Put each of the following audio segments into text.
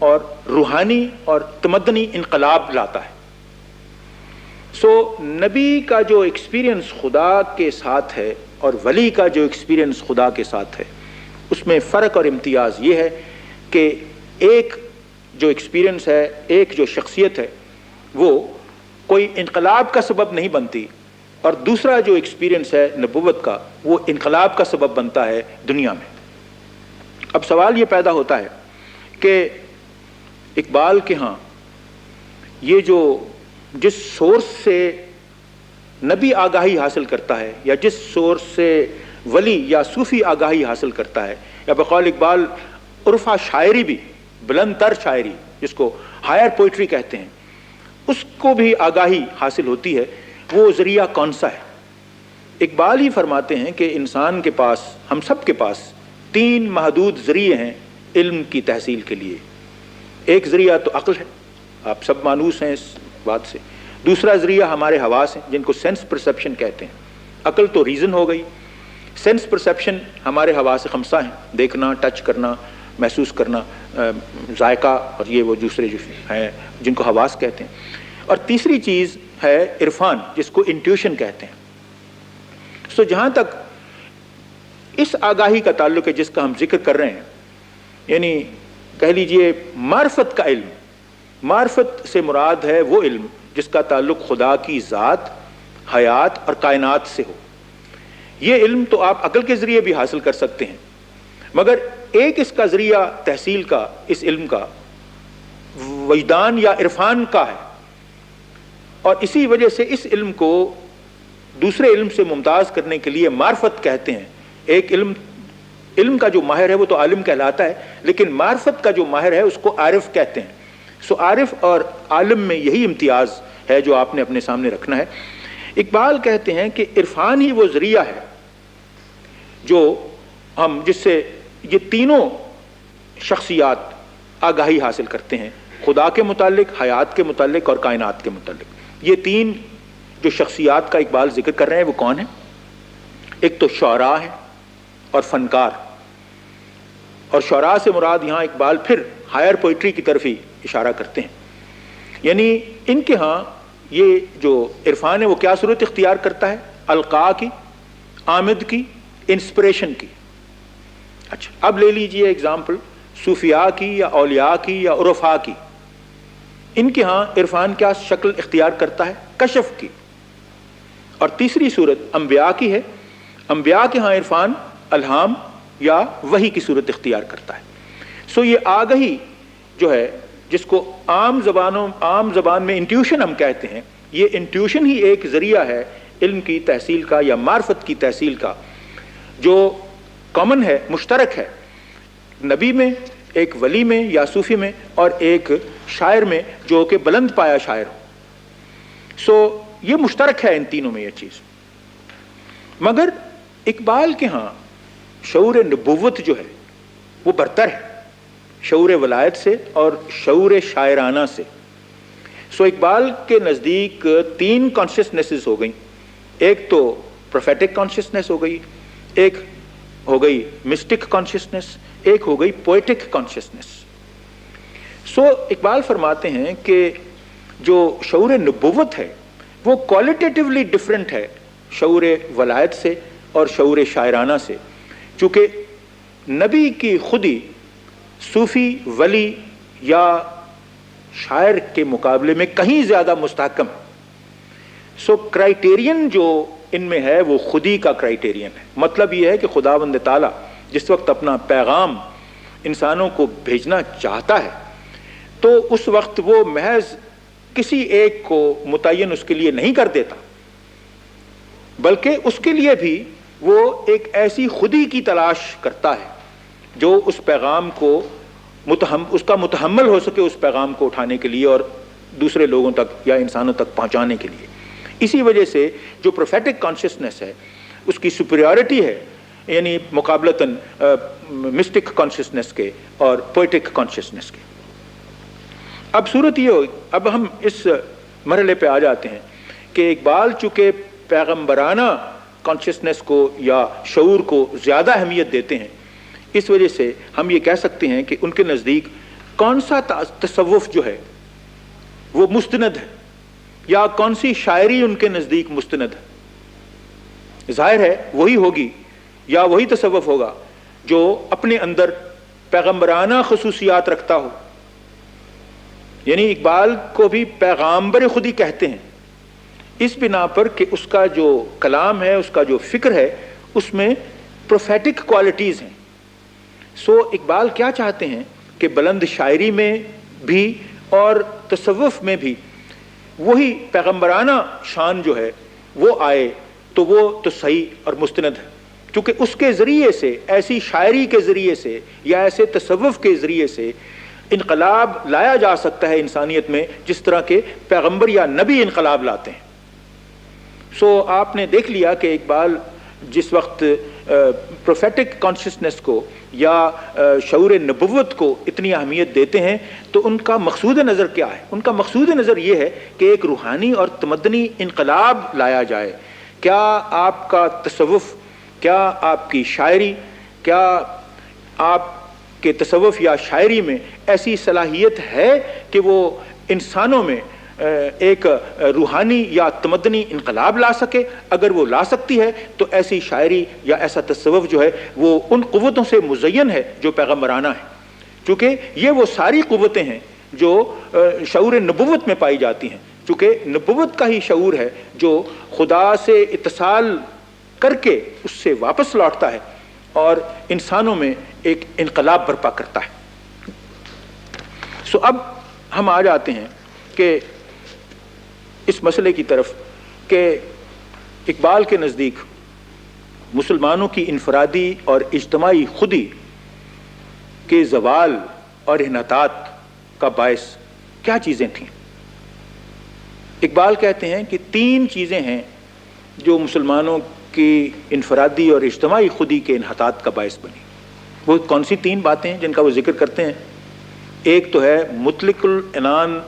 اور روحانی اور تمدنی انقلاب لاتا ہے۔ نبی کا جو ایکسپیرینس خدا کے ساتھ ہے اور ولی کا جو ایکسپیرینس خدا کے ساتھ ہے، اس میں فرق اور امتیاز یہ ہے کہ ایک جو ایکسپیرینس ہے، ایک جو شخصیت ہے، وہ کوئی انقلاب کا سبب نہیں بنتی، اور دوسرا جو ایکسپیرینس ہے نبوت کا، وہ انقلاب کا سبب بنتا ہے دنیا میں۔ اب سوال یہ پیدا ہوتا ہے کہ اقبال کے ہاں یہ جو جس سورس سے نبی آگاہی حاصل کرتا ہے، یا جس سورس سے ولی یا صوفی آگاہی حاصل کرتا ہے، یا بقول اقبال عرفہ شاعری بھی، بلند تر شاعری جس کو ہائر پوئٹری کہتے ہیں، اس کو بھی آگاہی حاصل ہوتی ہے، وہ ذریعہ کون سا ہے؟ اقبال ہی فرماتے ہیں کہ انسان کے پاس، ہم سب کے پاس 3 محدود ذریعے ہیں علم کی تحصیل کے لیے۔ ایک ذریعہ تو عقل ہے، آپ سب مانوس ہیں اس بات سے۔ دوسرا ذریعہ ہمارے حواس ہیں، جن کو سینس پرسیپشن کہتے ہیں۔ عقل تو ریزن ہو گئی، سینس پرسیپشن ہمارے حواس خمسہ ہیں، دیکھنا، ٹچ کرنا، محسوس کرنا، ذائقہ، اور یہ وہ دوسرے جو ہیں جن کو حواس کہتے ہیں۔ اور تیسری چیز ہے عرفان، جس کو انٹیوشن کہتے ہیں۔ جہاں تک اس آگاہی کا تعلق ہے جس کا ہم ذکر کر رہے ہیں، یعنی کہہ لیجئے معرفت کا علم، معرفت سے مراد ہے وہ علم جس کا تعلق خدا کی ذات، حیات اور کائنات سے ہو۔ یہ علم تو آپ عقل کے ذریعے بھی حاصل کر سکتے ہیں، مگر ایک اس کا ذریعہ تحصیل کا، اس علم کا، وجدان یا عرفان کا ہے، اور اسی وجہ سے اس علم کو دوسرے علم سے ممتاز کرنے کے لیے معرفت کہتے ہیں۔ ایک علم کا جو ماہر ہے وہ تو عالم کہلاتا ہے، لیکن معرفت کا جو ماہر ہے اس کو عارف کہتے ہیں۔ عارف اور عالم میں یہی امتیاز ہے جو آپ نے اپنے سامنے رکھنا ہے۔ اقبال کہتے ہیں کہ عرفان ہی وہ ذریعہ ہے جو ہم، جس سے یہ تینوں شخصیات آگاہی حاصل کرتے ہیں، خدا کے متعلق، حیات کے متعلق اور کائنات کے متعلق۔ یہ 3 جو شخصیات کا اقبال ذکر کر رہے ہیں وہ کون ہیں؟ ایک تو شعراء ہیں اور فنکار، اور شعراء سے مراد یہاں اقبال پھر ہائر پوئٹری کی طرف ہی اشارہ کرتے ہیں۔ یعنی ان کے ہاں یہ جو عرفان ہے وہ کیا صورت اختیار کرتا ہے؟ القاء کی، آمد کی، انسپریشن کی۔ اچھا، اب لے لیجئے اگزامپل صوفیاء کی یا اولیاء کی یا عرفاء کی۔ ان کے ہاں عرفان کیا شکل اختیار کرتا ہے؟ کشف کی۔ اور تیسری صورت انبیاء کی ہے، انبیاء کے ہاں عرفان الہام یا وحی کی صورت اختیار کرتا ہے۔ یہ آگہی جو ہے، جس کو عام زبان میں انٹیوشن ہم کہتے ہیں، یہ انٹیوشن ہی ایک ذریعہ ہے علم کی تحصیل کا یا معرفت کی تحصیل کا، جو کامن ہے، مشترک ہے نبی میں، ایک ولی میں یا صوفی میں، اور ایک شاعر میں جو کہ بلند پایا شاعر ہو۔ یہ مشترک ہے ان تینوں میں یہ چیز۔ مگر اقبال کے ہاں شعور نبوت جو ہے وہ برتر ہے شعور ولایت سے اور شعور شاعرانہ سے۔ اقبال کے نزدیک 3 کانشسنیسز ہو گئیں۔ ایک تو پروفیٹک کانشسنس ہو گئی، ایک ہو گئی مسٹک کانشسنس، ایک ہو گئی پوئٹک کانشسنس۔ اقبال فرماتے ہیں کہ جو شعور نبوت ہے وہ کوالٹیٹیولی ڈفرینٹ ہے شعور ولایت سے اور شعور شاعرانہ سے، چونکہ نبی کی خودی صوفی، ولی یا شاعر کے مقابلے میں کہیں زیادہ مستحکم ہے۔ کرائیٹیرین جو ان میں ہے وہ خودی کا کرائیٹیرین ہے۔ مطلب یہ ہے کہ خداوند تعالیٰ جس وقت اپنا پیغام انسانوں کو بھیجنا چاہتا ہے تو اس وقت وہ محض کسی ایک کو متعین اس کے لیے نہیں کر دیتا، بلکہ اس کے لیے بھی وہ ایک ایسی خودی کی تلاش کرتا ہے جو اس پیغام کو اس کا متحمل ہو سکے، اس پیغام کو اٹھانے کے لیے اور دوسرے لوگوں تک یا انسانوں تک پہنچانے کے لیے۔ اسی وجہ سے جو پروفیٹک کانشسنس ہے اس کی سپریورٹی ہے، یعنی مقابلتاً مسٹک کانشسنس کے اور پوئٹک کانشسنس کے۔ اب صورت یہ ہوئی، اب ہم اس مرحلے پہ آ جاتے ہیں کہ اقبال چونکہ پیغمبرانہ کانشسنس کو یا شعور کو زیادہ اہمیت دیتے ہیں، اس وجہ سے ہم یہ کہہ سکتے ہیں کہ ان کے نزدیک کون سا تصوف جو ہے وہ مستند ہے یا کون سی شاعری ان کے نزدیک مستند ہے؟ ظاہر ہے وہی ہوگی یا وہی تصوف ہوگا جو اپنے اندر پیغمبرانہ خصوصیات رکھتا ہو. یعنی اقبال کو بھی پیغامبر خودی کہتے ہیں اس بنا پر کہ اس کا جو کلام ہے، اس کا جو فکر ہے، اس میں پروفیٹک کوالٹیز ہیں. سو اقبال کیا چاہتے ہیں کہ بلند شاعری میں بھی اور تصوف میں بھی وہی پیغمبرانہ شان جو ہے وہ آئے تو وہ تو صحیح اور مستند ہے، کیونکہ اس کے ذریعے سے، ایسی شاعری کے ذریعے سے یا ایسے تصوف کے ذریعے سے انقلاب لایا جا سکتا ہے انسانیت میں، جس طرح کے پیغمبر یا نبی انقلاب لاتے ہیں. سو آپ نے دیکھ لیا کہ اقبال جس وقت پروفیٹک کانشسنس کو یا شعور نبوت کو اتنی اہمیت دیتے ہیں تو ان کا مقصود نظر کیا ہے؟ ان کا مقصود نظر یہ ہے کہ ایک روحانی اور تمدنی انقلاب لایا جائے. کیا آپ کا تصوف، کیا آپ کی شاعری، کیا آپ کے تصوف یا شاعری میں ایسی صلاحیت ہے کہ وہ انسانوں میں ایک روحانی یا تمدنی انقلاب لا سکے؟ اگر وہ لا سکتی ہے تو ایسی شاعری یا ایسا تصوف جو ہے وہ ان قوتوں سے مزین ہے جو پیغمبرانہ ہے، چونکہ یہ وہ ساری قوتیں ہیں جو شعور نبوت میں پائی جاتی ہیں، چونکہ نبوت کا ہی شعور ہے جو خدا سے اتصال کر کے اس سے واپس لوٹتا ہے اور انسانوں میں ایک انقلاب برپا کرتا ہے. سو اب ہم آ جاتے ہیں کہ اس مسئلے کی طرف کہ اقبال کے نزدیک مسلمانوں کی انفرادی اور اجتماعی خودی کے زوال اور انحطاط کا باعث کیا چیزیں تھیں. اقبال کہتے ہیں کہ 3 چیزیں ہیں جو مسلمانوں کی انفرادی اور اجتماعی خودی کے انحطاط کا باعث بنی. وہ کون سی 3 باتیں ہیں جن کا وہ ذکر کرتے ہیں؟ ایک تو ہے مطلق العنان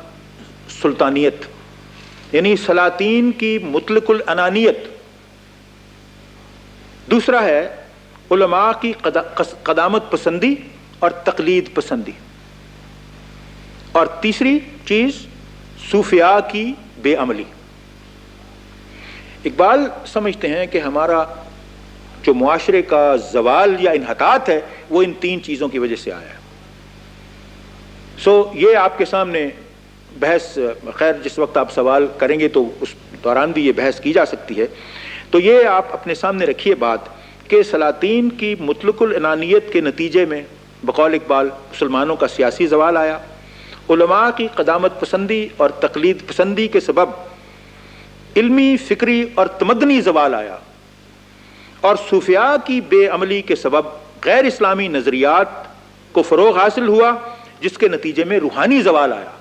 سلطانیت، یعنی سلاطین کی مطلق العنانیت. دوسرا ہے علماء کی قدامت پسندی اور تقلید پسندی. اور تیسری چیز صوفیاء کی بے عملی. اقبال سمجھتے ہیں کہ ہمارا جو معاشرے کا زوال یا انحطاط ہے وہ ان 3 چیزوں کی وجہ سے آیا ہے. سو یہ آپ کے سامنے بحث، خیر جس وقت آپ سوال کریں گے تو اس دوران بھی یہ بحث کی جا سکتی ہے. تو یہ آپ اپنے سامنے رکھیے بات کہ سلاطین کی مطلق العنانیت کے نتیجے میں بقول اقبال مسلمانوں کا سیاسی زوال آیا، علماء کی قدامت پسندی اور تقلید پسندی کے سبب علمی، فکری اور تمدنی زوال آیا، اور صوفیاء کی بے عملی کے سبب غیر اسلامی نظریات کو فروغ حاصل ہوا، جس کے نتیجے میں روحانی زوال آیا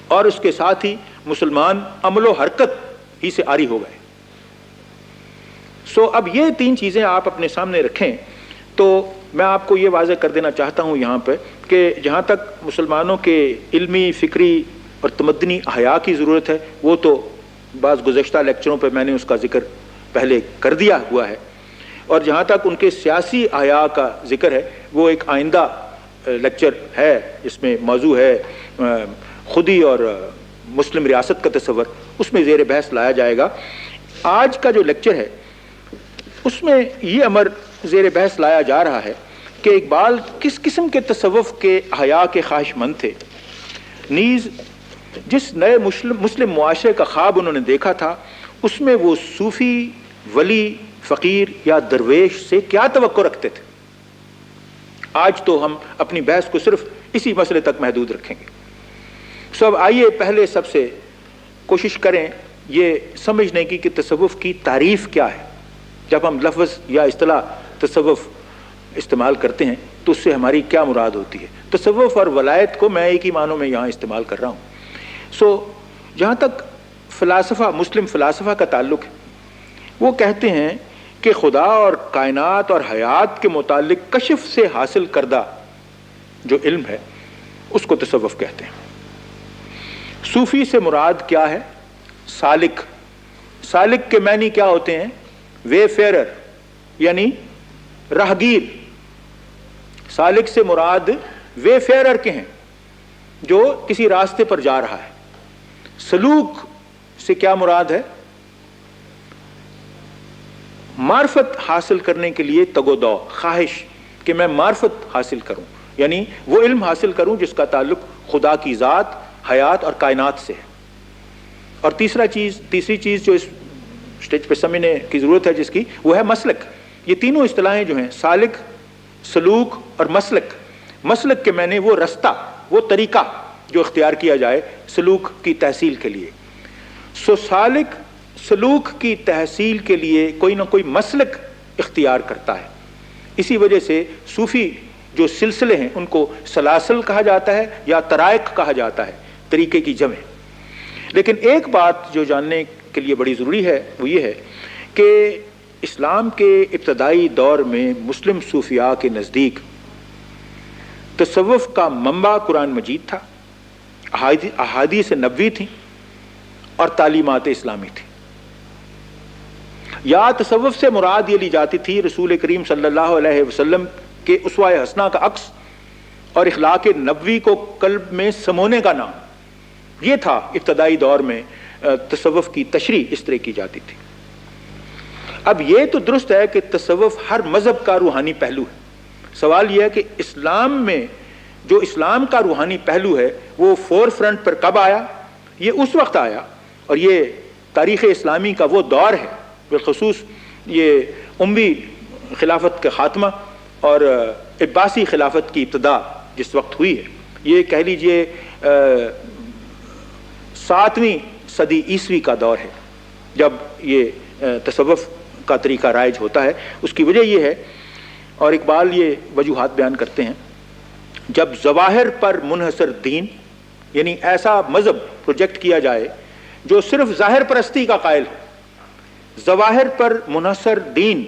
اور اس کے ساتھ ہی مسلمان عمل و حرکت ہی سے عاری ہو گئے. سو اب یہ 3 چیزیں آپ اپنے سامنے رکھیں تو میں آپ کو یہ واضح کر دینا چاہتا ہوں یہاں پہ کہ جہاں تک مسلمانوں کے علمی، فکری اور تمدنی احیاء کی ضرورت ہے وہ تو بعض گزشتہ لیکچروں پہ میں نے اس کا ذکر پہلے کر دیا ہوا ہے، اور جہاں تک ان کے سیاسی احیاء کا ذکر ہے وہ ایک آئندہ لیکچر ہے جس میں موضوع ہے خودی اور مسلم ریاست کا تصور، اس میں زیر بحث لایا جائے گا. آج کا جو لیکچر ہے اس میں یہ امر زیر بحث لایا جا رہا ہے کہ اقبال کس قسم کے تصوف کے احیاء کے خواہش مند تھے، نیز جس نئے مسلم معاشرے کا خواب انہوں نے دیکھا تھا اس میں وہ صوفی، ولی، فقیر یا درویش سے کیا توقع رکھتے تھے. آج تو ہم اپنی بحث کو صرف اسی مسئلے تک محدود رکھیں گے. سو اب آئیے پہلے سب سے کوشش کریں یہ سمجھنے کی کہ تصوف کی تعریف کیا ہے. جب ہم لفظ یا اصطلاح تصوف استعمال کرتے ہیں تو اس سے ہماری کیا مراد ہوتی ہے. تصوف اور ولایت کو میں ایک ہی معنوں میں یہاں استعمال کر رہا ہوں. سو جہاں تک فلاسفہ، مسلم فلاسفہ کا تعلق ہے، وہ کہتے ہیں کہ خدا اور کائنات اور حیات کے متعلق کشف سے حاصل کردہ جو علم ہے اس کو تصوف کہتے ہیں. صوفی سے مراد کیا ہے؟ سالک. سالک کے معنی کیا ہوتے ہیں؟ وے فیرر یعنی راہگیر. سالک سے مراد وے فیئرر کے ہیں جو کسی راستے پر جا رہا ہے۔ سلوک سے کیا مراد ہے؟ معرفت حاصل کرنے کے لیے تگ و دو، خواہش کہ میں معرفت حاصل کروں، یعنی وہ علم حاصل کروں جس کا تعلق خدا کی ذات، حیات اور کائنات سے ہے۔ اور تیسری چیز جو اس اسٹیج پہ سمجھنے کی ضرورت ہے جس کی، وہ ہے مسلک۔ یہ تینوں اصطلاحیں جو ہیں، سالک، سلوک اور مسلک، مسلک کے معنی وہ رستہ، وہ طریقہ جو اختیار کیا جائے سلوک کی تحصیل کے لیے۔ سالک سلوک کی تحصیل کے لیے کوئی نہ کوئی مسلک اختیار کرتا ہے۔ اسی وجہ سے صوفی جو سلسلے ہیں ان کو سلاسل کہا جاتا ہے یا طرائق کہا جاتا ہے، طریقے کی جمع۔ لیکن ایک بات جو جاننے کے لیے بڑی ضروری ہے وہ یہ ہے کہ اسلام کے ابتدائی دور میں مسلم صوفیاء کے نزدیک تصوف کا منبع قرآن مجید تھا، احادیث نبوی تھیں اور تعلیمات اسلامی تھی۔ یا تصوف سے مراد یہ لی جاتی تھی رسول کریم صلی اللہ علیہ وسلم کے اسوہ حسنہ کا عکس اور اخلاق نبوی کو قلب میں سمونے کا نام۔ یہ تھا ابتدائی دور میں تصوف کی تشریح اس طرح کی جاتی تھی۔ اب یہ تو درست ہے کہ تصوف ہر مذہب کا روحانی پہلو ہے۔ سوال یہ ہے کہ اسلام میں جو اسلام کا روحانی پہلو ہے وہ فور فرنٹ پر کب آیا؟ یہ اس وقت آیا، اور یہ تاریخ اسلامی کا وہ دور ہے، بالخصوص یہ اموی خلافت کا خاتمہ اور عباسی خلافت کی ابتدا جس وقت ہوئی ہے، یہ کہہ لیجئے 7ویں صدی عیسوی کا دور ہے جب یہ تصوف کا طریقہ رائج ہوتا ہے۔ اس کی وجہ یہ ہے، اور اقبال یہ وجوہات بیان کرتے ہیں، جب ظواہر پر منحصر دین، یعنی ایسا مذہب پروجیکٹ کیا جائے جو صرف ظاہر پرستی کا قائل ہے، ظواہر پر منحصر دین،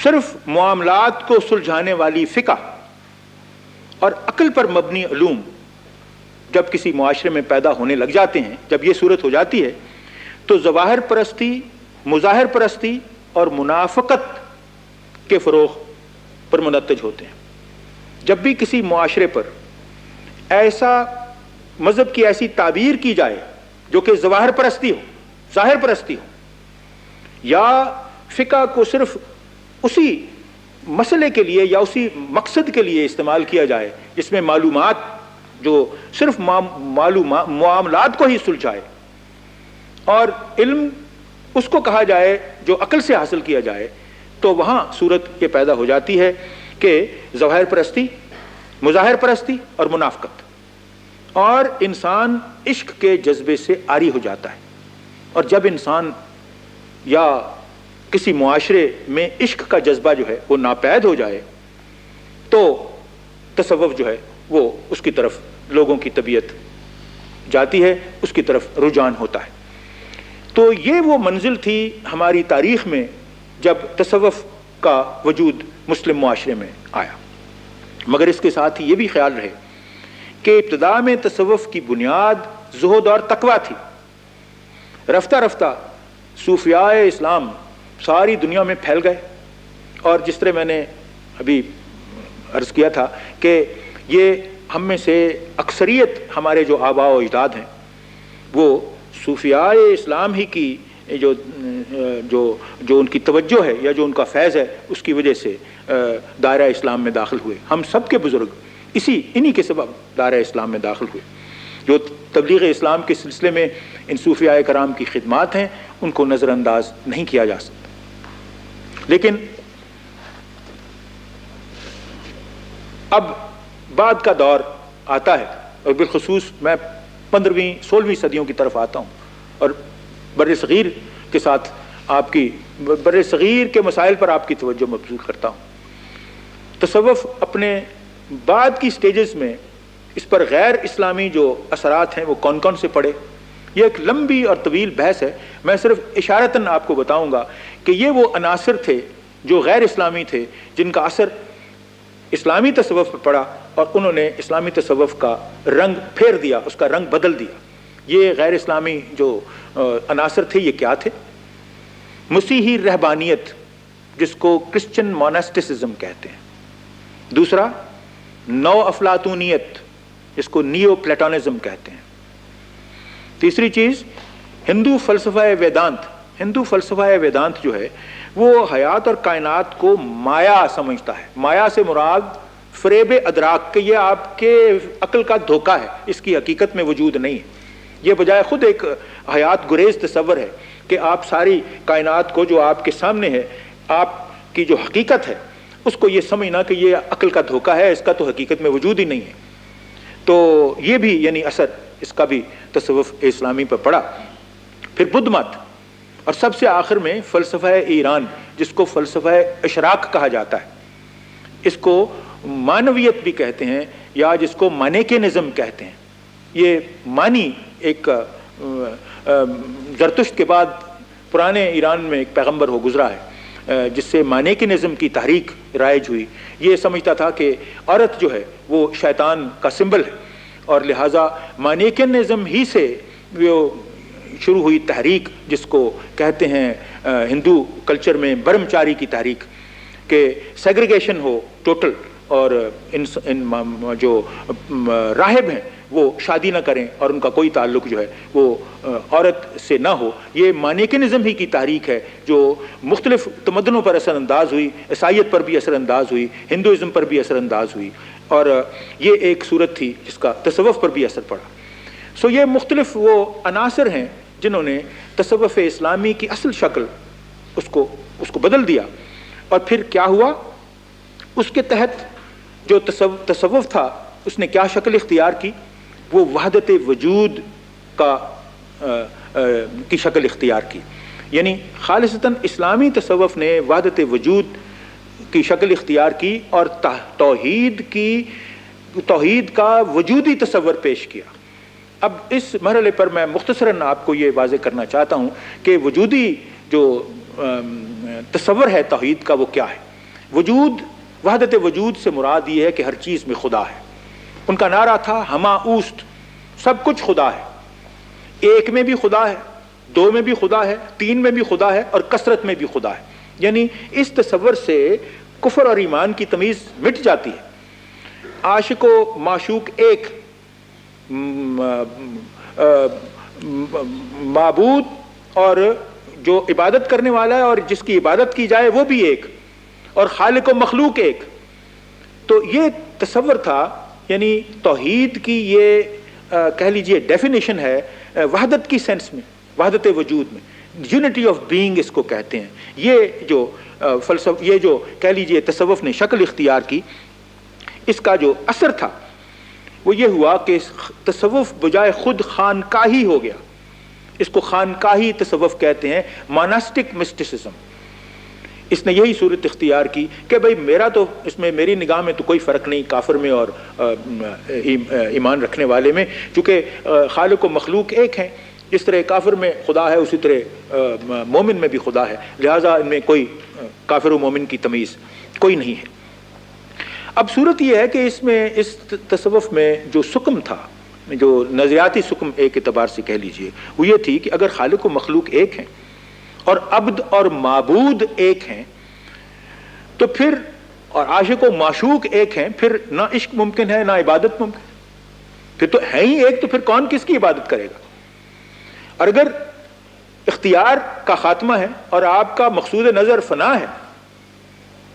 صرف معاملات کو سلجھانے والی فقہ اور عقل پر مبنی علوم جب کسی معاشرے میں پیدا ہونے لگ جاتے ہیں، جب یہ صورت ہو جاتی ہے تو ظواہر پرستی، مظاہر پرستی اور منافقت کے فروغ پر منتج ہوتے ہیں۔ جب بھی کسی معاشرے پر ایسا مذہب کی ایسی تعبیر کی جائے جو کہ ظواہر پرستی ہو، ظاہر پرستی ہو، یا فقہ کو صرف اسی مسئلے کے لیے یا اسی مقصد کے لیے استعمال کیا جائے جس میں معلومات جو صرف معاملات کو ہی سلجھائے، اور علم اس کو کہا جائے جو عقل سے حاصل کیا جائے، تو وہاں صورت یہ پیدا ہو جاتی ہے کہ ظواہر پرستی، مظاہر پرستی اور منافقت، اور انسان عشق کے جذبے سے عاری ہو جاتا ہے۔ اور جب انسان یا کسی معاشرے میں عشق کا جذبہ جو ہے وہ ناپید ہو جائے تو تصوف جو ہے وہ اس کی طرف لوگوں کی طبیعت جاتی ہے، اس کی طرف رجحان ہوتا ہے۔ تو یہ وہ منزل تھی ہماری تاریخ میں جب تصوف کا وجود مسلم معاشرے میں آیا۔ مگر اس کے ساتھ ہی یہ بھی خیال رہے کہ ابتدا میں تصوف کی بنیاد زہد اور تقویٰ تھی۔ رفتہ رفتہ صوفیاء اسلام ساری دنیا میں پھیل گئے، اور جس طرح میں نے ابھی عرض کیا تھا کہ یہ ہم میں سے اکثریت ہمارے جو آباء و اجداد ہیں وہ صوفیاء اسلام ہی کی جو ان کی توجہ ہے یا جو ان کا فیض ہے اس کی وجہ سے دائرہ اسلام میں داخل ہوئے۔ ہم سب کے بزرگ انہی کے سبب دائرہ اسلام میں داخل ہوئے۔ جو تبلیغ اسلام کے سلسلے میں ان صوفیاء کرام کی خدمات ہیں ان کو نظر انداز نہیں کیا جا سکتا۔ لیکن اب بعد کا دور آتا ہے، اور بالخصوص میں 15ویں 16ویں صدیوں کی طرف آتا ہوں، اور بر صغیر کے ساتھ بر صغیر کے مسائل پر آپ کی توجہ مبذول کرتا ہوں۔ تصوف اپنے بعد کی سٹیجز میں اس پر غیر اسلامی جو اثرات ہیں وہ کون کون سے پڑے، یہ ایک لمبی اور طویل بحث ہے۔ میں صرف اشارتاً آپ کو بتاؤں گا کہ یہ وہ عناصر تھے جو غیر اسلامی تھے جن کا اثر اسلامی تصوف پر پڑا، اور انہوں نے اسلامی تصوف کا رنگ پھیر دیا، اس کا رنگ بدل دیا۔ یہ غیر اسلامی جو عناصر تھے یہ کیا تھے؟ مسیحی رہبانیت جس کو کرسچن موناسٹسزم کہتے ہیں، دوسرا نو افلاطونیت جس کو نیو پلیٹونزم کہتے ہیں. تیسری چیز ہندو فلسفہ ویدانت. ہندو فلسفہ ویدانت جو ہے وہ حیات اور کائنات کو مایا سمجھتا ہے. مایا سے مراد فریب ادراک کہ یہ آپ کے عقل کا دھوکہ ہے, اس کی حقیقت میں وجود نہیں ہے. یہ بجائے خود ایک حیات گریز تصور ہے کہ آپ ساری کائنات کو جو آپ کے سامنے ہے, آپ کی جو حقیقت ہے اس کو یہ سمجھنا کہ یہ عقل کا دھوکہ ہے, اس کا تو حقیقت میں وجود ہی نہیں ہے. تو یہ بھی یعنی اثر اس کا بھی تصوف اسلامی پر پڑا. پھر بدھ مت, اور سب سے آخر میں فلسفہ ایران جس کو فلسفہ اشراق کہا جاتا ہے. اس کو مانویت بھی کہتے ہیں یا جس کو مانیکینزم کہتے ہیں. یہ مانی ایک زرتشت کے بعد پرانے ایران میں ایک پیغمبر ہو گزرا ہے جس سے مانیکینزم کی تحریک رائج ہوئی. یہ سمجھتا تھا کہ عورت جو ہے وہ شیطان کا سمبل ہے, اور لہٰذا مانیکینزم ہی سے وہ شروع ہوئی تحریک جس کو کہتے ہیں ہندو کلچر میں برہمچاری کی تحریک, کہ سیگریگیشن ہو ٹوٹل, اور ان جو راہب ہیں وہ شادی نہ کریں اور ان کا کوئی تعلق جو ہے وہ عورت سے نہ ہو. یہ مانیکینزم ہی کی تحریک ہے جو مختلف تمدنوں پر اثر انداز ہوئی, عیسائیت پر بھی اثر انداز ہوئی, ہندوازم پر بھی اثر انداز ہوئی, اور یہ ایک صورت تھی جس کا تصوف پر بھی اثر پڑا. سو یہ مختلف وہ عناصر ہیں جنہوں نے تصوف اسلامی کی اصل شکل اس کو بدل دیا. اور پھر کیا ہوا, اس کے تحت جو تصوف تھا اس نے کیا شکل اختیار کی, وہ وحدت وجود کی شکل اختیار کی. یعنی خالصتاً اسلامی تصوف نے وحدت وجود کی شکل اختیار کی اور توحید کا وجودی تصور پیش کیا. اب اس مرحلے پر میں مختصراً آپ کو یہ واضح کرنا چاہتا ہوں کہ وجودی جو تصور ہے توحید کا وہ کیا ہے. وحدت وجود سے مراد یہ ہے کہ ہر چیز میں خدا ہے. ان کا نعرہ تھا ہما اوست, سب کچھ خدا ہے. ایک میں بھی خدا ہے, دو میں بھی خدا ہے, تین میں بھی خدا ہے, اور کثرت میں بھی خدا ہے. یعنی اس تصور سے کفر اور ایمان کی تمیز مٹ جاتی ہے. عاشق و معشوق ایک, معبود اور جو عبادت کرنے والا ہے اور جس کی عبادت کی جائے وہ بھی ایک, اور خالق و مخلوق ایک. تو یہ تصور تھا. یعنی توحید کی یہ کہہ لیجئے ڈیفینیشن ہے وحدت کی سینس میں, وحدت وجود میں, یونٹی آف بینگ اس کو کہتے ہیں. یہ جو کہہ لیجئے تصوف نے شکل اختیار کی, اس کا جو اثر تھا وہ یہ ہوا کہ تصوف بجائے خود خانقاہی ہو گیا. اس کو خانقاہی تصوف کہتے ہیں, ماناسٹک مسٹسزم. اس نے یہی صورت اختیار کی کہ بھئی میرا تو اس میں میری نگاہ میں تو کوئی فرق نہیں کافر میں اور ایمان رکھنے والے میں, چونکہ خالق و مخلوق ایک ہیں. جس طرح کافر میں خدا ہے اسی طرح مومن میں بھی خدا ہے, لہٰذا ان میں کوئی کافر و مومن کی تمیز کوئی نہیں ہے. اب صورت یہ ہے کہ اس تصوف میں جو سکم تھا, جو نظریاتی سکم ایک اعتبار سے کہہ لیجئے, وہ یہ تھی کہ اگر خالق و مخلوق ایک ہیں اور عبد اور معبود ایک ہیں تو پھر, اور عاشق و معشوق ایک ہیں, پھر نہ عشق ممکن ہے نہ عبادت ممکن. پھر تو ہے ہی ایک, تو پھر کون کس کی عبادت کرے گا. اور اگر اختیار کا خاتمہ ہے اور آپ کا مقصود نظر فنا ہے,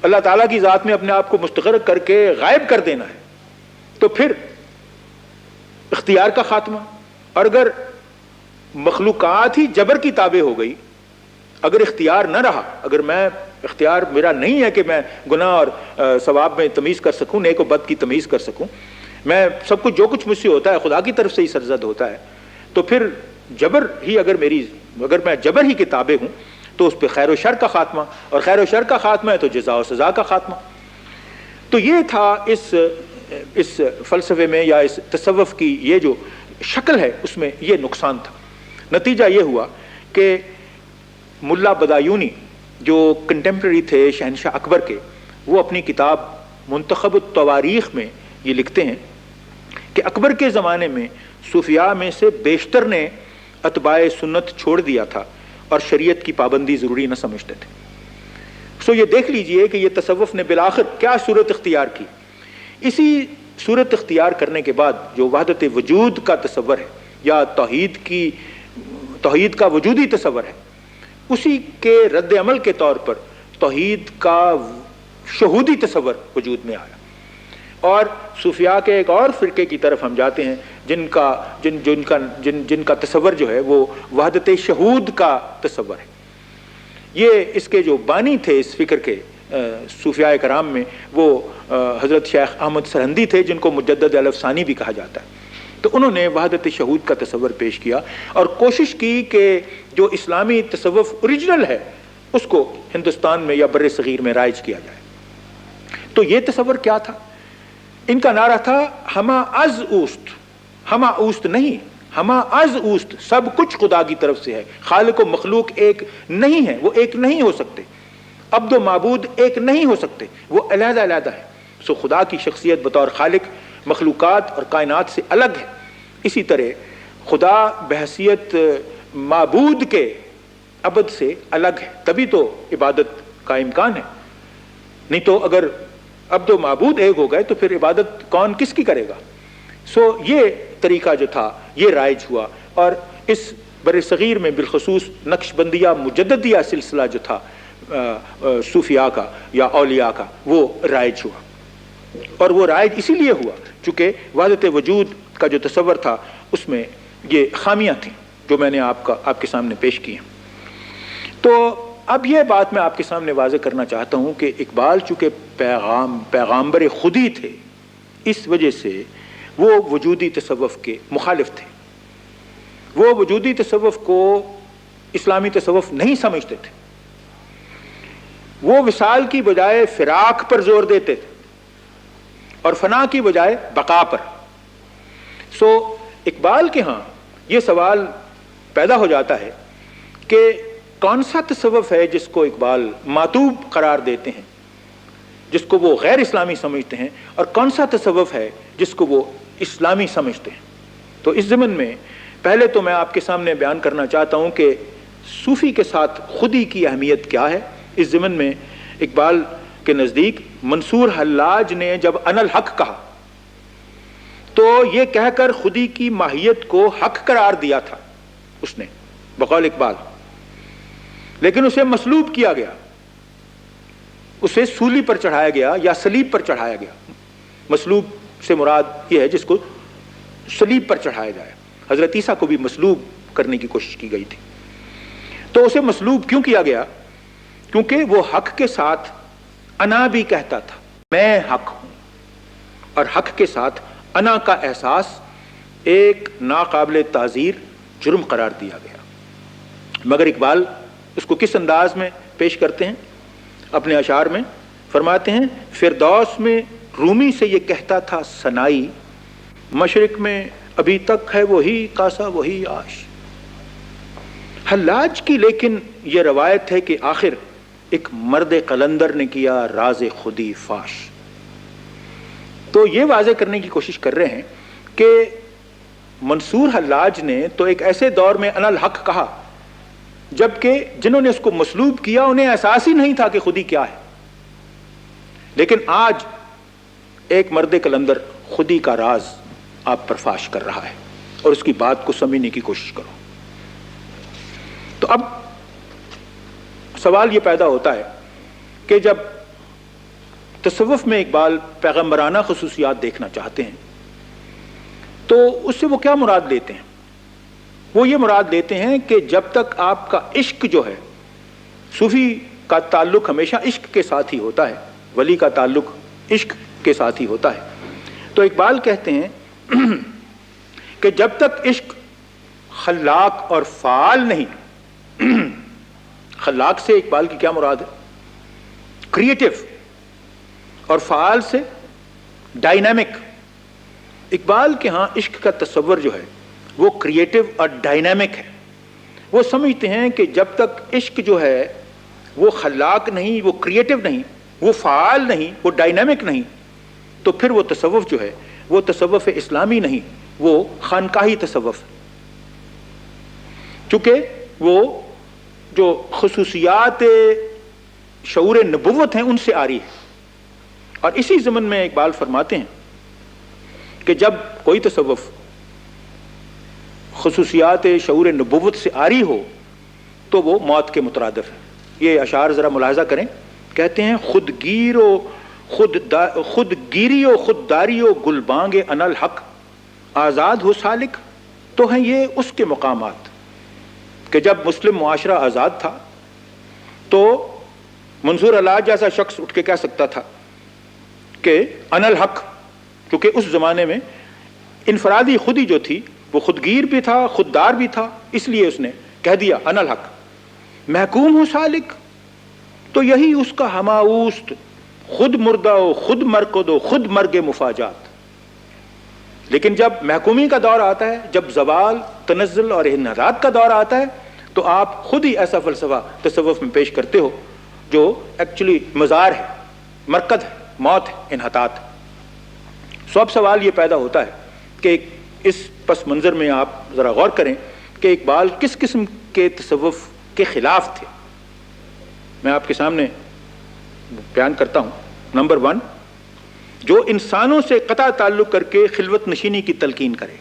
اللہ تعالیٰ کی ذات میں اپنے آپ کو مستغرق کر کے غائب کر دینا ہے, تو پھر اختیار کا خاتمہ. اور اگر مخلوقات ہی جبر کی تابع ہو گئی, اگر اختیار نہ رہا, اگر میں اختیار میرا نہیں ہے کہ میں گناہ اور ثواب میں تمیز کر سکوں, نیک و بد کی تمیز کر سکوں, میں سب کچھ جو کچھ مجھ سے ہوتا ہے خدا کی طرف سے ہی سرزد ہوتا ہے, تو پھر جبر ہی اگر میں جبر ہی کے تابع ہوں تو اس پہ خیر و شر کا خاتمہ, اور خیر و شر کا خاتمہ ہے تو جزا و سزا کا خاتمہ. تو یہ تھا اس فلسفے میں یا اس تصوف کی یہ جو شکل ہے اس میں یہ نقصان تھا. نتیجہ یہ ہوا کہ ملا بدایونی جو کنٹمپرری تھے شہنشاہ اکبر کے, وہ اپنی کتاب منتخب التواریخ میں یہ لکھتے ہیں کہ اکبر کے زمانے میں صوفیاء میں سے بیشتر نے اتباع سنت چھوڑ دیا تھا اور شریعت کی پابندی ضروری نہ سمجھتے تھے. سو یہ دیکھ لیجئے کہ یہ تصوف نے بالآخر کیا صورت اختیار کی. اسی صورت اختیار کرنے کے بعد جو وحدت وجود کا تصور ہے یا توحید کا وجودی تصور ہے، اسی کے رد عمل کے طور پر توحید کا شہودی تصور وجود میں آیا، اور صوفیاء کے ایک اور فرقے کی طرف ہم جاتے ہیں جن کا تصور جو ہے وہ وحدت شہود کا تصور ہے۔ یہ اس کے جو بانی تھے اس فکر کے صوفیاء کرام میں، وہ حضرت شیخ احمد سرہندی تھے، جن کو مجدد الافسانی بھی کہا جاتا ہے۔ تو انہوں نے وحدت شہود کا تصور پیش کیا اور کوشش کی کہ جو اسلامی تصوف اوریجنل ہے اس کو ہندوستان میں یا بر صغیر میں رائج کیا جائے۔ تو یہ تصور کیا تھا؟ ان کا نعرہ تھا ہما از اوست، ہما اوست نہیں، ہما از اوست، سب کچھ خدا کی طرف سے ہے، خالق و مخلوق ایک نہیں ہے، وہ ایک نہیں ہو سکتے، عبد و معبود ایک نہیں ہو سکتے، وہ علیحدہ علیحدہ ہے۔ سو خدا کی شخصیت بطور خالق مخلوقات اور کائنات سے الگ ہے، اسی طرح خدا بحیثیت معبود کے عبد سے الگ ہے، تبھی تو عبادت کا امکان ہے، نہیں تو اگر عبد و معبود ایک ہو گئے تو پھر عبادت کون کس کی کرے گا؟ سو یہ طریقہ جو تھا یہ رائج ہوا، اور اس بر صغیر میں بالخصوص نقش بندیہ مجددیہ سلسلہ جو تھا صوفیاء کا یا اولیاء کا، وہ رائج ہوا، اور وہ رائج اسی لیے ہوا چونکہ وحدت وجود کا جو تصور تھا اس میں یہ خامیاں تھیں جو میں نے آپ کے سامنے پیش کی ہیں۔ تو اب یہ بات میں آپ کے سامنے واضح کرنا چاہتا ہوں کہ اقبال چونکہ پیغامبر خودی تھے، اس وجہ سے وہ وجودی تصوف کے مخالف تھے، وہ وجودی تصوف کو اسلامی تصوف نہیں سمجھتے تھے، وہ وصال کی بجائے فراق پر زور دیتے تھے اور فنا کی بجائے بقا پر۔ سو اقبال کے ہاں یہ سوال پیدا ہو جاتا ہے کہ کون سا تصوف ہے جس کو اقبال ماتوب قرار دیتے ہیں، جس کو وہ غیر اسلامی سمجھتے ہیں، اور کون سا تصوف ہے جس کو وہ اسلامی سمجھتے ہیں۔ تو اس ضمن میں پہلے تو میں آپ کے سامنے بیان کرنا چاہتا ہوں کہ صوفی کے ساتھ خودی کی اہمیت کیا ہے۔ اس ضمن میں اقبال کے نزدیک منصور حلاج نے جب انا الحق کہا تو یہ کہہ کر خودی کی ماہیت کو حق قرار دیا تھا اس نے بقول اقبال، لیکن اسے مصلوب کیا گیا، اسے سولی پر چڑھایا گیا یا صلیب پر چڑھایا گیا۔ مصلوب سے مراد یہ ہے جس کو صلیب پر چڑھایا جائے۔ حضرت عیسیٰ کو بھی مصلوب کرنے کی کوشش کی گئی تھی۔ تو اسے مصلوب کیوں کیا گیا؟ کیونکہ وہ حق کے ساتھ انا بھی کہتا تھا، میں حق ہوں، اور حق کے ساتھ انا کا احساس ایک ناقابل تعزیر جرم قرار دیا گیا۔ مگر اقبال اس کو کس انداز میں پیش کرتے ہیں؟ اپنے اشعار میں فرماتے ہیں فردوس میں رومی سے یہ کہتا تھا سنائی، مشرق میں ابھی تک ہے وہی کاسا وہی آش۔ حلاج کی لیکن یہ روایت ہے کہ آخر ایک مرد قلندر نے کیا راز خودی فاش۔ تو یہ واضح کرنے کی کوشش کر رہے ہیں کہ منصور حلاج نے تو ایک ایسے دور میں انا الحق کہا جبکہ جنہوں نے اس کو مصلوب کیا انہیں احساس ہی نہیں تھا کہ خودی کیا ہے، لیکن آج ایک مرد قلندر خودی کا راز آپ پر فاش کر رہا ہے، اور اس کی بات کو سمجھنے کی کوشش کرو۔ تو اب سوال یہ پیدا ہوتا ہے کہ جب تصوف میں اقبال پیغمبرانہ خصوصیات دیکھنا چاہتے ہیں تو اس سے وہ کیا مراد لیتے ہیں؟ وہ یہ مراد لیتے ہیں کہ جب تک آپ کا عشق جو ہے، صوفی کا تعلق ہمیشہ عشق کے ساتھ ہی ہوتا ہے، ولی کا تعلق عشق کے ساتھ ہی ہوتا ہے، تو اقبال کہتے ہیں کہ جب تک عشق خلاق اور فعال نہیں، خلاق سے اقبال کی کیا مراد ہے؟ کریٹو، اور فعال سے ڈائنامک۔ اقبال کے ہاں عشق کا تصور جو ہے وہ کریٹو اور ڈائنامک ہے۔ وہ سمجھتے ہیں کہ جب تک عشق جو ہے وہ خلاق نہیں، وہ کریٹو نہیں، وہ فعال نہیں، وہ ڈائنامک نہیں، تو پھر وہ تصوف جو ہے وہ تصوف اسلامی نہیں، وہ خانقاہی تصوف ہے، چونکہ وہ جو خصوصیات شعور نبوت ہیں ان سے آ رہی ہے، اور اسی ضمن میں اقبال فرماتے ہیں کہ جب کوئی تصوف خصوصیات شعور نبوت سے عاری ہو تو وہ موت کے مترادف ہے۔ یہ اشعار ذرا ملاحظہ کریں، کہتے ہیں خودگیری و خودداری و گلبانگ انالحق، آزاد ہو سالک، تو ہیں یہ اس کے مقامات کہ جب مسلم معاشرہ آزاد تھا تو منظور اللہ جیسا شخص اٹھ کے کہہ سکتا تھا کہ انالحق، کیونکہ اس زمانے میں انفرادی خودی جو تھی وہ خودگیر بھی تھا، خوددار بھی تھا، اس لیے اس نے کہہ دیا انالحق۔ محکوم ہو سالک، تو یہی اس کا ہماوست خود مردہ و خود مرکد و خود مرگ مفاجات۔ لیکن جب محکومی کا دور آتا ہے، جب زوال، تنزل اور انحطاط کا دور آتا ہے، تو آپ خود ہی ایسا فلسفہ تصوف میں پیش کرتے ہو جو ایکچولی مزار ہے، مرکد ہے، موت ہے، انحطاط ہے۔ سو اب سوال یہ پیدا ہوتا ہے کہ اس پس منظر میں آپ ذرا غور کریں کہ اقبال کس قسم کے تصوف کے خلاف تھے۔ میں آپ کے سامنے بیان کرتا ہوں۔ نمبر 1، جو انسانوں سے قطع تعلق کر کے خلوت نشینی کی تلقین کرے،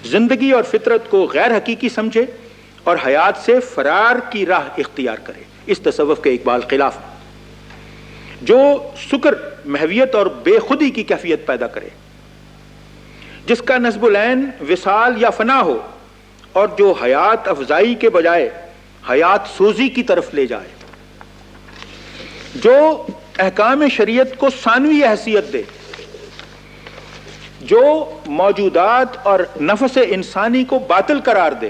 زندگی اور فطرت کو غیر حقیقی سمجھے اور حیات سے فرار کی راہ اختیار کرے، اس تصوف کے اقبال خلاف۔ جو سکر، محویت اور بے خودی کی کیفیت پیدا کرے، جس کا نصب العین وصال یا فنا ہو، اور جو حیات افزائی کے بجائے حیات سوزی کی طرف لے جائے، جو احکام شریعت کو ثانوی حیثیت دے، جو موجودات اور نفس انسانی کو باطل قرار دے،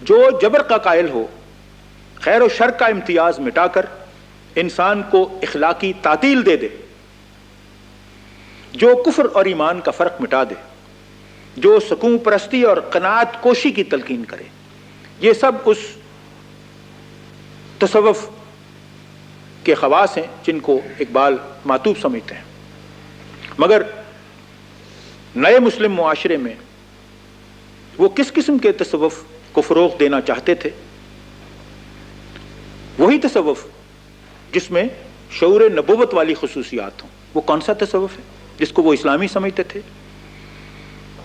جو جبر کا قائل ہو، خیر و شر کا امتیاز مٹا کر انسان کو اخلاقی تعطیل دے دے، جو کفر اور ایمان کا فرق مٹا دے، جو سکون پرستی اور قناعت کوشی کی تلقین کرے، یہ سب اس تصوف کے خواص ہیں جن کو اقبال معطوف سمجھتے ہیں۔ مگر نئے مسلم معاشرے میں وہ کس قسم کے تصوف کو فروغ دینا چاہتے تھے؟ وہی تصوف جس میں شعور نبوت والی خصوصیات ہوں۔ وہ کون سا تصوف ہے جس کو وہ اسلامی سمجھتے تھے؟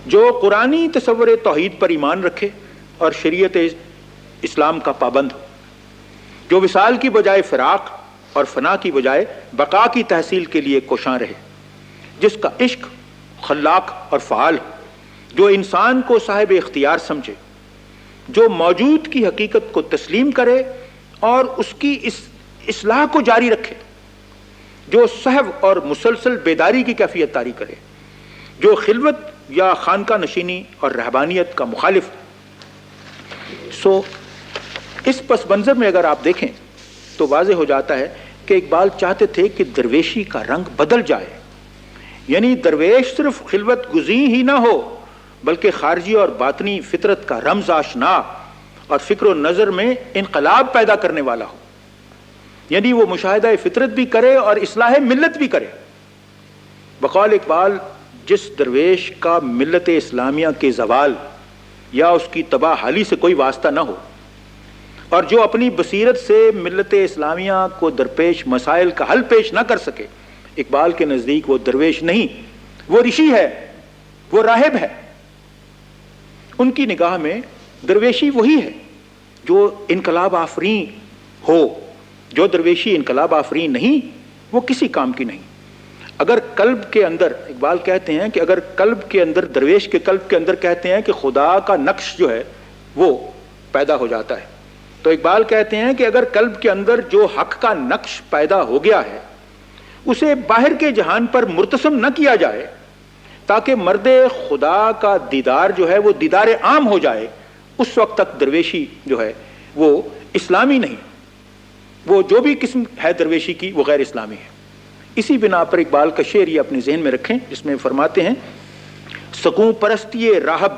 جو قرآنی تصور توحید پر ایمان رکھے اور شریعت اسلام کا پابند ہو، جو وصال کی بجائے فراق اور فنا کی بجائے بقا کی تحصیل کے لیے کوشاں رہے، جس کا عشق خلاق اور فعال ہو، جو انسان کو صاحب اختیار سمجھے، جو موجود کی حقیقت کو تسلیم کرے اور اس کی اصلاح کو جاری رکھے، جو صحو اور مسلسل بیداری کی کیفیت طاری کرے، جو خلوت یا خانقاہ نشینی اور رہبانیت کا مخالف۔ اس پس منظر میں اگر آپ دیکھیں تو واضح ہو جاتا ہے کہ اقبال چاہتے تھے کہ درویشی کا رنگ بدل جائے، یعنی درویش صرف خلوت گزیں ہی نہ ہو بلکہ خارجی اور باطنی فطرت کا رمز آشنا اور فکر و نظر میں انقلاب پیدا کرنے والا ہو، یعنی وہ مشاہدہ فطرت بھی کرے اور اصلاح ملت بھی کرے۔ بقول اقبال، جس درویش کا ملت اسلامیہ کے زوال یا اس کی تباہ حالی سے کوئی واسطہ نہ ہو، اور جو اپنی بصیرت سے ملت اسلامیہ کو درپیش مسائل کا حل پیش نہ کر سکے، اقبال کے نزدیک وہ درویش نہیں، وہ رشی ہے، وہ راہب ہے۔ ان کی نگاہ میں درویشی وہی ہے جو انقلاب آفرین ہو، جو درویشی انقلاب آفرین نہیں وہ کسی کام کی نہیں۔ اگر قلب کے اندر، اقبال کہتے ہیں کہ اگر قلب کے اندر، درویش کے قلب کے اندر کہتے ہیں کہ خدا کا نقش جو ہے وہ پیدا ہو جاتا ہے، تو اقبال کہتے ہیں کہ اگر قلب کے اندر جو حق کا نقش پیدا ہو گیا ہے اسے باہر کے جہان پر مرتسم نہ کیا جائے تاکہ مرد خدا کا دیدار جو ہے وہ دیدار عام ہو جائے، اس وقت تک درویشی جو ہے وہ اسلامی نہیں، وہ جو بھی قسم ہے درویشی کی وہ غیر اسلامی ہے۔ اسی بنا پر اقبال کا شعر یہ اپنے ذہن میں رکھیں، جس میں فرماتے ہیں سکون پرستی راہب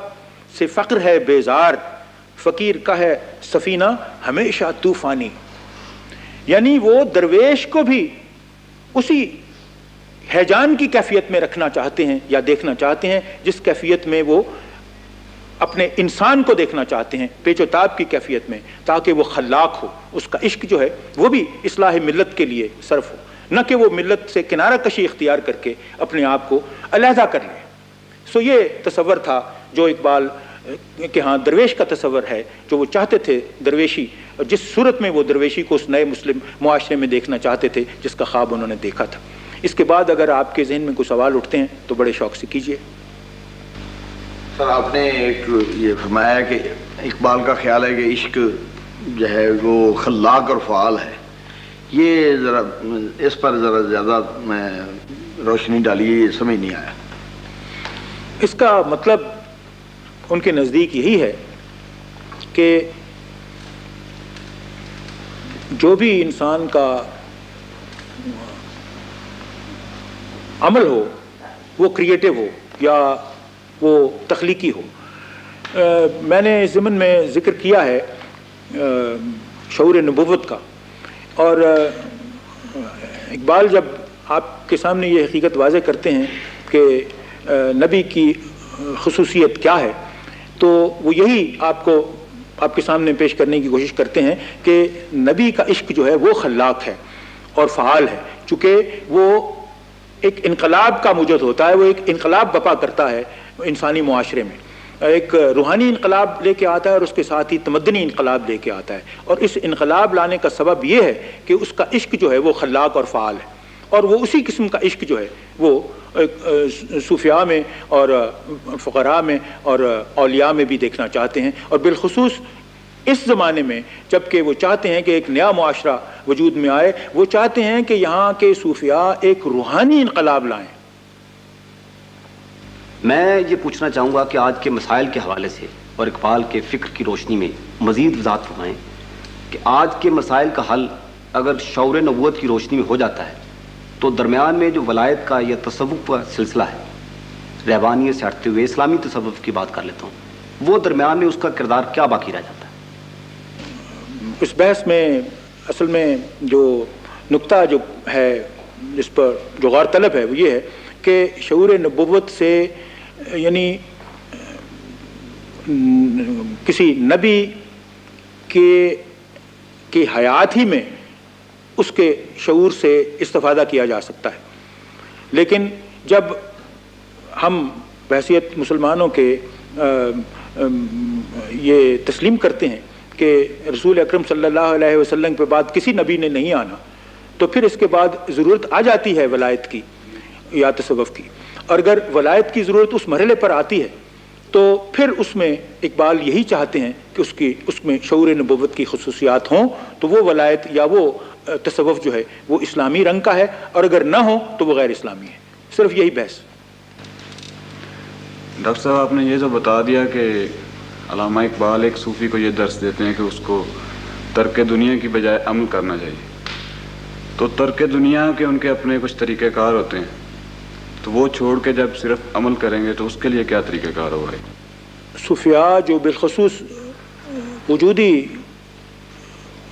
سے فقر ہے بیزار، فقیر کا ہے سفینہ ہمیشہ طوفانی۔ یعنی وہ درویش کو بھی اسی ہیجان کی کیفیت میں رکھنا چاہتے ہیں یا دیکھنا چاہتے ہیں جس کیفیت میں وہ اپنے انسان کو دیکھنا چاہتے ہیں، پیچ و تاب کی کیفیت میں، تاکہ وہ خلاق ہو، اس کا عشق جو ہے وہ بھی اصلاح ملت کے لیے صرف ہو، نہ کہ وہ ملت سے کنارہ کشی اختیار کر کے اپنے آپ کو علیحدہ کر لیں. سو یہ تصور تھا جو اقبال کہ ہاں درویش کا تصور ہے، جو وہ چاہتے تھے درویشی، اور جس صورت میں وہ درویشی کو اس نئے مسلم معاشرے میں دیکھنا چاہتے تھے جس کا خواب انہوں نے دیکھا تھا. اس کے بعد اگر آپ کے ذہن میں کوئی سوال اٹھتے ہیں تو بڑے شوق سے کیجیے. سر آپ نے ایک یہ فرمایا کہ اقبال کا خیال ہے کہ عشق جو ہے وہ خلاق اور فعال ہے. یہ ذرا اس پر ذرا زیادہ میں روشنی ڈالیے، یہ سمجھ نہیں آیا. اس کا مطلب ان کے نزدیک یہی ہے کہ جو بھی انسان کا عمل ہو وہ کریٹو ہو یا وہ تخلیقی ہو. میں نے اس ضمن میں ذکر کیا ہے شعور نبوت کا، اور اقبال جب آپ کے سامنے یہ حقیقت واضح کرتے ہیں کہ نبی کی خصوصیت کیا ہے، تو وہ یہی آپ کے سامنے پیش کرنے کی کوشش کرتے ہیں کہ نبی کا عشق جو ہے وہ خلاق ہے اور فعال ہے، چونکہ وہ ایک انقلاب کا موجد ہوتا ہے، وہ ایک انقلاب بپا کرتا ہے انسانی معاشرے میں، ایک روحانی انقلاب لے کے آتا ہے اور اس کے ساتھ ہی تمدنی انقلاب لے کے آتا ہے. اور اس انقلاب لانے کا سبب یہ ہے کہ اس کا عشق جو ہے وہ خلاق اور فعال ہے، اور وہ اسی قسم کا عشق جو ہے وہ صوفیاء میں اور فقراء میں اور اولیاء میں بھی دیکھنا چاہتے ہیں. اور بالخصوص اس زمانے میں جب کہ وہ چاہتے ہیں کہ ایک نیا معاشرہ وجود میں آئے، وہ چاہتے ہیں کہ یہاں کے صوفیاء ایک روحانی انقلاب لائیں. میں یہ پوچھنا چاہوں گا کہ آج کے مسائل کے حوالے سے اور اقبال کے فکر کی روشنی میں مزید وضاحت فرمائیں کہ آج کے مسائل کا حل اگر شعور نبوت کی روشنی میں ہو جاتا ہے تو درمیان میں جو ولایت کا یا تصوف کا سلسلہ ہے، رہبانیت سے ہٹتے ہوئے اسلامی تصوف کی بات کر لیتا ہوں، وہ درمیان میں اس کا کردار کیا باقی رہ جاتا ہے؟ اس بحث میں اصل میں جو نقطہ جو ہے جس پر جو غور طلب ہے وہ یہ ہے کہ شعور نبوت سے یعنی کسی نبی کی حیات ہی میں اس کے شعور سے استفادہ کیا جا سکتا ہے، لیکن جب ہم بحیثیت مسلمانوں کے یہ تسلیم کرتے ہیں کہ رسول اکرم صلی اللہ علیہ وسلم کے بعد کسی نبی نے نہیں آنا، تو پھر اس کے بعد ضرورت آ جاتی ہے ولایت کی یا تصوف کی. اور اگر ولایت کی ضرورت اس مرحلے پر آتی ہے تو پھر اس میں اقبال یہی چاہتے ہیں کہ اس میں شعور نبوت کی خصوصیات ہوں، تو وہ ولایت یا وہ تصوف جو ہے وہ اسلامی رنگ کا ہے، اور اگر نہ ہو تو وہ غیر اسلامی ہے. صرف یہی بحث. ڈاکٹر صاحب آپ نے یہ جو بتا دیا کہ علامہ اقبال ایک صوفی کو یہ درس دیتے ہیں کہ اس کو ترک دنیا کی بجائے عمل کرنا چاہیے، تو ترک دنیا کے ان کے اپنے کچھ طریقہ کار ہوتے ہیں، تو وہ چھوڑ کے جب صرف عمل کریں گے تو اس کے لیے کیا طریقہ کار ہوگا؟ صوفیاء جو بالخصوص وجودی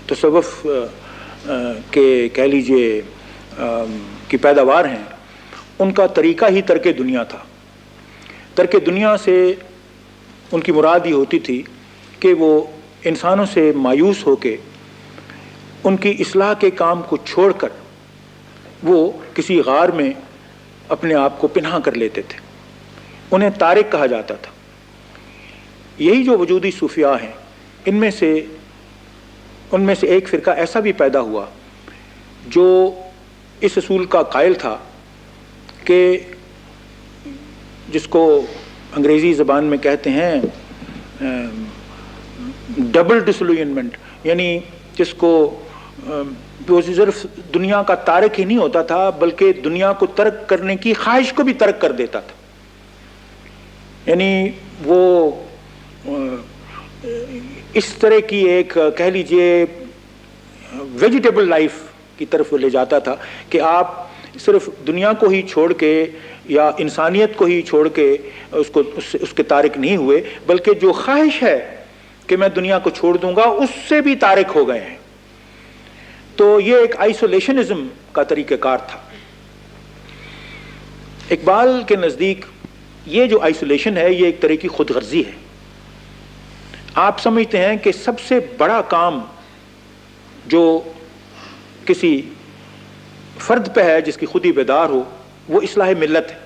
تصوف کے کہہ لیجئے کی پیداوار ہیں، ان کا طریقہ ہی ترک دنیا تھا. ترک دنیا سے ان کی مراد یہ ہوتی تھی کہ وہ انسانوں سے مایوس ہو کے ان کی اصلاح کے کام کو چھوڑ کر وہ کسی غار میں اپنے آپ کو پنہا کر لیتے تھے. انہیں تارک کہا جاتا تھا. یہی جو وجودی صوفیاء ہیں، ان میں سے ایک فرقہ ایسا بھی پیدا ہوا جو اس اصول کا قائل تھا کہ جس کو انگریزی زبان میں کہتے ہیں ڈبل ڈسلوئنمنٹ، یعنی جس کو وہ صرف دنیا کا تارک ہی نہیں ہوتا تھا بلکہ دنیا کو ترک کرنے کی خواہش کو بھی ترک کر دیتا تھا. یعنی وہ اس طرح کی ایک کہہ لیجئے ویجیٹیبل لائف کی طرف لے جاتا تھا کہ آپ صرف دنیا کو ہی چھوڑ کے یا انسانیت کو ہی چھوڑ کے اس کے تارک نہیں ہوئے، بلکہ جو خواہش ہے کہ میں دنیا کو چھوڑ دوں گا اس سے بھی تارک ہو گئے ہیں. تو یہ ایک آئسولیشنزم کا طریقہ کار تھا. اقبال کے نزدیک یہ جو آئسولیشن ہے یہ ایک طرح کی خود غرضی ہے. آپ سمجھتے ہیں کہ سب سے بڑا کام جو کسی فرد پہ ہے جس کی خود ہی بیدار ہو وہ اصلاح ملت ہے،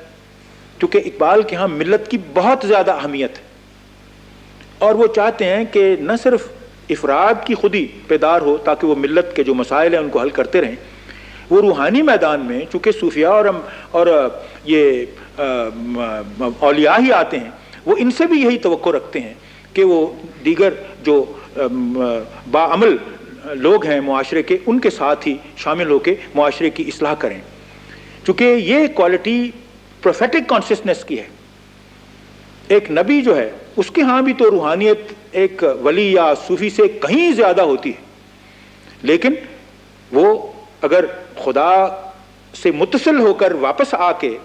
کیونکہ اقبال کے ہاں ملت کی بہت زیادہ اہمیت ہے، اور وہ چاہتے ہیں کہ نہ صرف افراد کی خود ہی بیدار ہو تاکہ وہ ملت کے جو مسائل ہیں ان کو حل کرتے رہیں، وہ روحانی میدان میں چونکہ صوفیاء اور یہ اولیاء ہی آتے ہیں، وہ ان سے بھی یہی توقع رکھتے ہیں کہ وہ دیگر جو باعمل لوگ ہیں معاشرے کے ان کے ساتھ ہی شامل ہو کے معاشرے کی اصلاح کریں، چونکہ یہ کوالٹی پروفیٹک کانشسنس کی ہے۔ ایک نبی جو ہے اس کے ہاں بھی تو روحانیت ایک ولی یا صوفی سے کہیں زیادہ ہوتی ہے، لیکن وہ اگر خدا سے متصل ہو کر واپس آ کے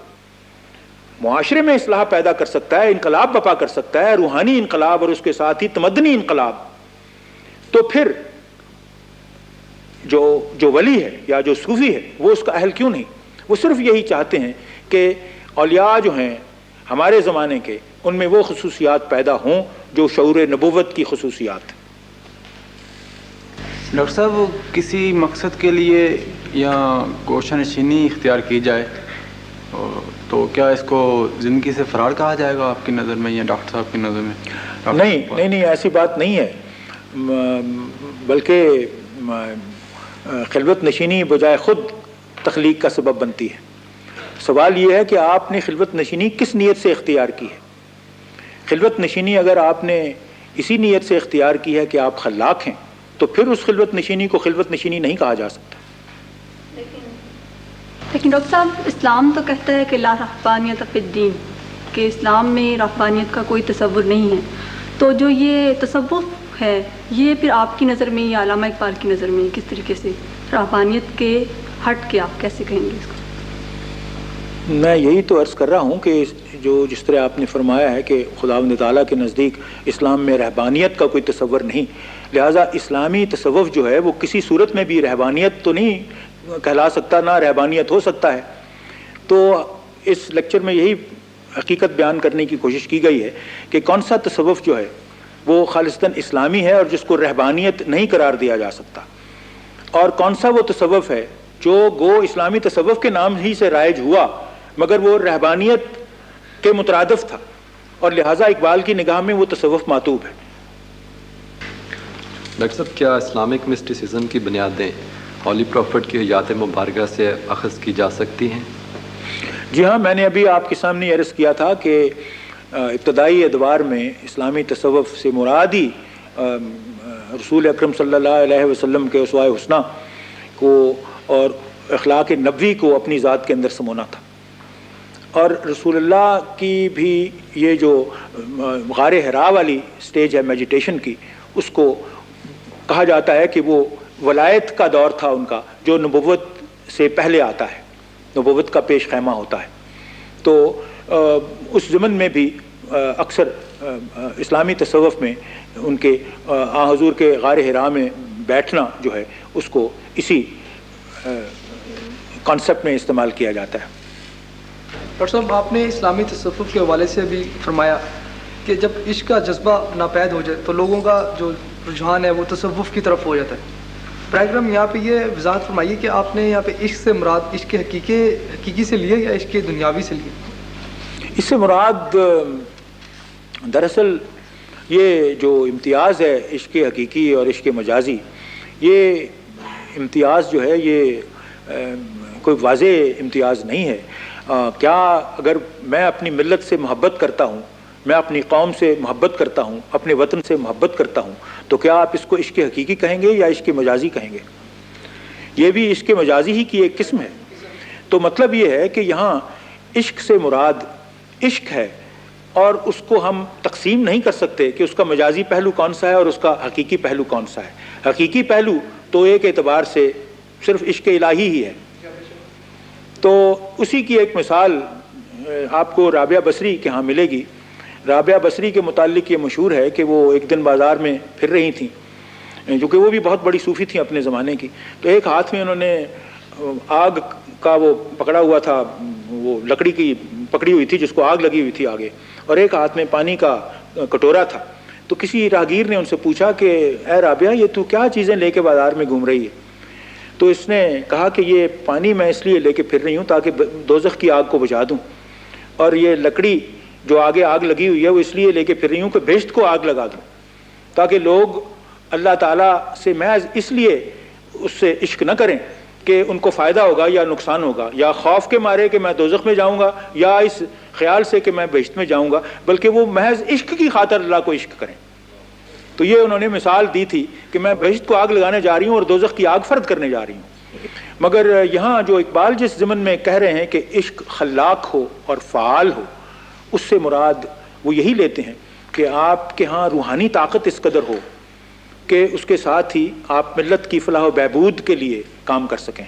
معاشرے میں اصلاح پیدا کر سکتا ہے، انقلاب برپا کر سکتا ہے، روحانی انقلاب اور اس کے ساتھ ہی تمدنی انقلاب، تو پھر جو ولی ہے یا جو صوفی ہے وہ اس کا اہل کیوں نہیں؟ وہ صرف یہی چاہتے ہیں کہ اولیاء جو ہیں ہمارے زمانے کے ان میں وہ خصوصیات پیدا ہوں جو شعور نبوت کی خصوصیات ہیں۔ ڈاکٹر صاحب، کسی مقصد کے لیے یا گوشہ نشینی اختیار کی جائے تو کیا اس کو زندگی سے فرار کہا جائے گا آپ کی نظر میں یا ڈاکٹر صاحب کی نظر میں؟ نہیں، ایسی بات نہیں ہے، بلکہ خلوت نشینی بجائے خود تخلیق کا سبب بنتی ہے۔ سوال یہ ہے کہ آپ نے خلوت نشینی کس نیت سے اختیار کی ہے؟ خلوت نشینی اگر آپ نے اسی نیت سے اختیار کی ہے کہ آپ خلاق ہیں تو پھر اس خلوت نشینی کو خلوت نشینی نہیں کہا جا سکتا۔ لیکن ڈاکٹر صاحب، اسلام تو کہتا ہے کہ لا رہبانیت فی الدین، کہ اسلام میں رہبانیت کا کوئی تصور نہیں ہے، تو جو یہ تصوف ہے یہ پھر آپ کی نظر میں یا علامہ اقبال کی نظر میں کس طریقے سے رہبانیت کے ہٹ کے آپ کیسے کہیں گے اس کو؟ میں یہی تو عرض کر رہا ہوں کہ جس طرح آپ نے فرمایا ہے کہ خداوند تعالیٰ کے نزدیک اسلام میں رہبانیت کا کوئی تصور نہیں، لہٰذا اسلامی تصوف جو ہے وہ کسی صورت میں بھی رہبانیت تو نہیں کہلا سکتا، نہ رہبانیت ہو سکتا ہے۔ تو اس لیکچر میں یہی حقیقت بیان کرنے کی کوشش کی گئی ہے کہ کون سا تصوف جو ہے وہ خالصتاً اسلامی ہے اور جس کو رہبانیت نہیں قرار دیا جا سکتا، اور کون سا وہ تصوف ہے جو گو اسلامی تصوف کے نام ہی سے رائج ہوا مگر وہ رہبانیت کے مترادف تھا، اور لہٰذا اقبال کی نگاہ میں وہ تصوف معتوب ہے۔ ڈاکٹر صاحب، کیا اسلامک مسٹیسزم کی بنیادیں ہولی پروفٹ کی حیات مبارکہ سے اخذ کی جا سکتی ہیں؟ جی ہاں، میں نے ابھی آپ کے سامنے عرض کیا تھا کہ ابتدائی ادوار میں اسلامی تصوف سے مراد ہی رسول اکرم صلی اللہ علیہ وسلم کے اسوہ حسنہ کو اور اخلاق نبوی کو اپنی ذات کے اندر سمونا تھا، اور رسول اللہ کی بھی یہ جو غار حرا والی سٹیج ہے میڈیٹیشن کی، اس کو کہا جاتا ہے کہ وہ ولایت کا دور تھا ان کا، جو نبوت سے پہلے آتا ہے، نبوت کا پیش خیمہ ہوتا ہے۔ تو اس ضمن میں بھی اکثر اسلامی تصوف میں ان کے حضور کے غار حرا میں بیٹھنا جو ہے اس کو اسی کانسیپٹ میں استعمال کیا جاتا ہے۔ ڈاکٹر صاحب، آپ نے اسلامی تصوف کے حوالے سے بھی فرمایا کہ جب عشق کا جذبہ ناپید ہو جائے تو لوگوں کا جو رجحان ہے وہ تصوف کی طرف ہو جاتا ہے۔ پروگرام یہاں پہ یہ وضاحت فرمائیے کہ آپ نے یہاں پہ عشق سے مراد عشق حقیقی سے لیے یا عشق دنیاوی سے لیے؟ اس سے مراد دراصل یہ جو امتیاز ہے عشق حقیقی اور عشق مجازی، یہ امتیاز جو ہے یہ کوئی واضح امتیاز نہیں ہے۔ کیا اگر میں اپنی ملت سے محبت کرتا ہوں، میں اپنی قوم سے محبت کرتا ہوں، اپنے وطن سے محبت کرتا ہوں، تو کیا آپ اس کو عشق حقیقی کہیں گے یا عشق مجازی کہیں گے؟ یہ بھی عشق مجازی ہی کی ایک قسم ہے۔ تو مطلب یہ ہے کہ یہاں عشق سے مراد عشق ہے، اور اس کو ہم تقسیم نہیں کر سکتے کہ اس کا مجازی پہلو کون سا ہے اور اس کا حقیقی پہلو کون سا ہے۔ حقیقی پہلو تو ایک اعتبار سے صرف عشق الہی ہی ہے۔ تو اسی کی ایک مثال آپ کو رابعہ بصری کے ہاں ملے گی۔ رابعہ بصری کے متعلق یہ مشہور ہے کہ وہ ایک دن بازار میں پھر رہی تھیں، کیونکہ وہ بھی بہت بڑی صوفی تھیں اپنے زمانے کی، تو ایک ہاتھ میں انہوں نے آگ کا وہ پکڑا ہوا تھا، وہ لکڑی کی پکڑی ہوئی تھی جس کو آگ لگی ہوئی تھی آگے، اور ایک ہاتھ میں پانی کا کٹورا تھا۔ تو کسی راہگیر نے ان سے پوچھا کہ اے رابعہ، یہ تو کیا چیزیں لے کے بازار میں گھوم رہی ہے؟ تو اس نے کہا کہ یہ پانی میں اس لیے لے کے پھر رہی ہوں تاکہ دوزخ کی آگ کو بجھا دوں، اور یہ لکڑی جو آگے آگ لگی ہوئی ہے وہ اس لیے لے کے پھر رہی ہوں کہ بہشت کو آگ لگا دوں، تاکہ لوگ اللہ تعالیٰ سے محض اس لیے اس سے عشق نہ کریں کہ ان کو فائدہ ہوگا یا نقصان ہوگا، یا خوف کے مارے کہ میں دوزخ میں جاؤں گا، یا اس خیال سے کہ میں بہشت میں جاؤں گا، بلکہ وہ محض عشق کی خاطر اللہ کو عشق کریں۔ تو یہ انہوں نے مثال دی تھی کہ میں بہشت کو آگ لگانے جا رہی ہوں اور دوزخ کی آگ فرد کرنے جا رہی ہوں۔ مگر یہاں جو اقبال جس ضمن میں کہہ رہے ہیں کہ عشق خلاق ہو اور فعال ہو، اس سے مراد وہ یہی لیتے ہیں کہ آپ کے ہاں روحانی طاقت اس قدر ہو کہ اس کے ساتھ ہی آپ ملت کی فلاح و بہبود کے لیے کام کر سکیں۔